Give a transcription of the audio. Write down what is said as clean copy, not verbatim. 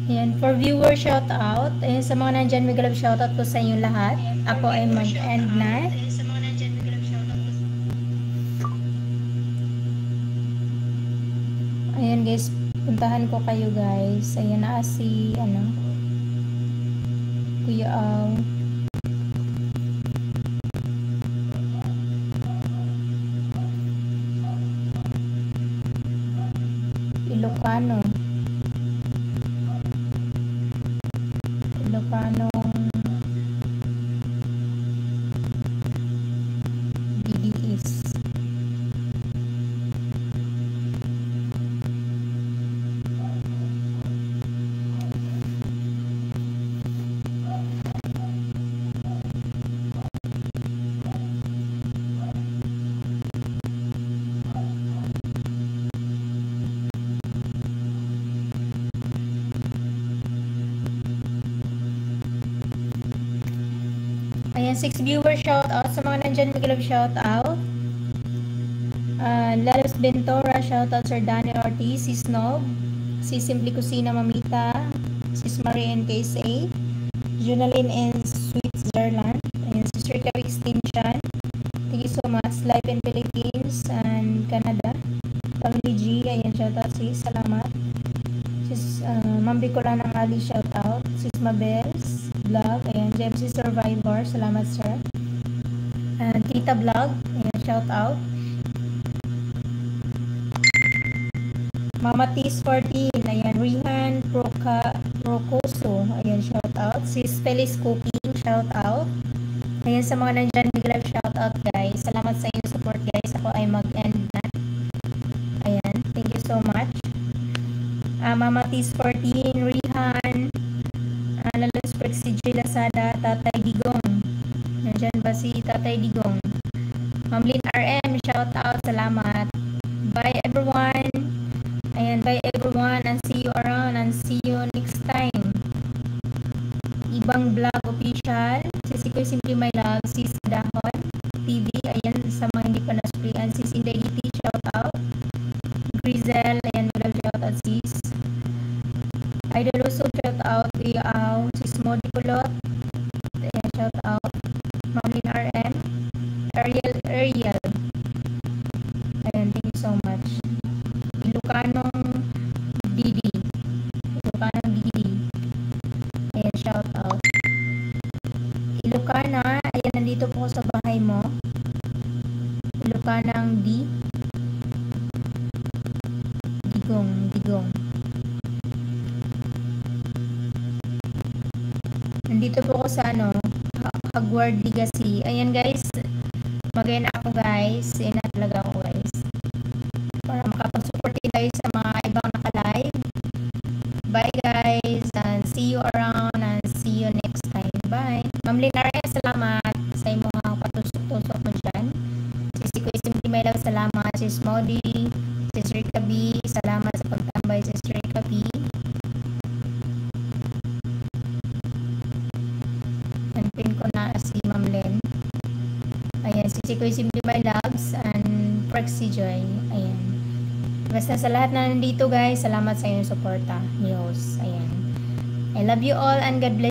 Ayan, for viewer shoutout. Ayan, sa mga nandyan, may galab shoutout po sa inyo lahat. Ako ay mag-end na. Ayan guys, puntahan ko kayo guys. Ayan na si, Kuya Aw. Ilocano. DDS. Ayan, 6 viewer shoutout. Sa mga nandyan, may galab shoutout. Lalos Bentora, shoutout Sir Danny Ortiz, si Snob, si Simply Kusina Mamita, si Marie NKSA, Junaline in Switzerland, ayan, si Sir Kawik Stinchan. Thank you so much. Live in Philippines and Canada. Family G, ayan, shoutout sis, salamat. Sis Ma'am Bicola ng Ali, shoutout. Sis Mabels Vlog, ayan, JMC Survivor, salamat sir. Tita Vlog, ayan, shoutout. Mama Tis 14, ayan, Rihan Procoso, ayan, shoutout. Sis Feliz Cooking, shoutout. Ayan, sa mga nandyan, big live shoutout guys. Salamat sa inyong support guys. Ako ay mag-end na. Ayan, thank you so much. Mama Tis 14, Rihan, Lalos si J. Lazada, Tatay Digong. Nandyan ba si Tatay Digong? Ma'am Lynn RM, shoutout, salamat. Bye everyone. Ayan, bye everyone and see you around and see you next time. Ibang Vlog Official, Sisikoy Simply My Love, Sis Dahon TV, ayan, sa mga hindi pa nasuplian, Sis Indaiti, shoutout. Grizel, ayan, walang shoutout sis. Idol Uso, shoutout. Kuya Aw, Sis Modi Kulot, ayan, shoutout. Mamlin RM, Ariel, ayan, thank you so much. Ilocanong Didi, ayan, shoutout. Ilocana, ayan, nandito po sa bahay mo. Ilocanang Digong. Nandito po ako sa Hogwarts Legacy. Ayan guys, mag-end ako guys. Ayan na talaga ako guys. Para makapag-support tayo sa mga ibang naka-live. Bye guys, and see you around and see you next time. Bye. Ma'am Linare, salamat sa imong mga patusok-tusok mo dyan. Sisi ko Simply My Love, salamat. Sis Modi, Sis Rika B, salamat sa pagtambay. Sis Rika B. Pin ko na si Ma'am Len. Ayan, Sisi ko Simply My Loves and Prexy Joy. Ayan. Basta sa lahat na nandito guys, salamat sa inyong suporta ni host. Ayan. I love you all and God bless.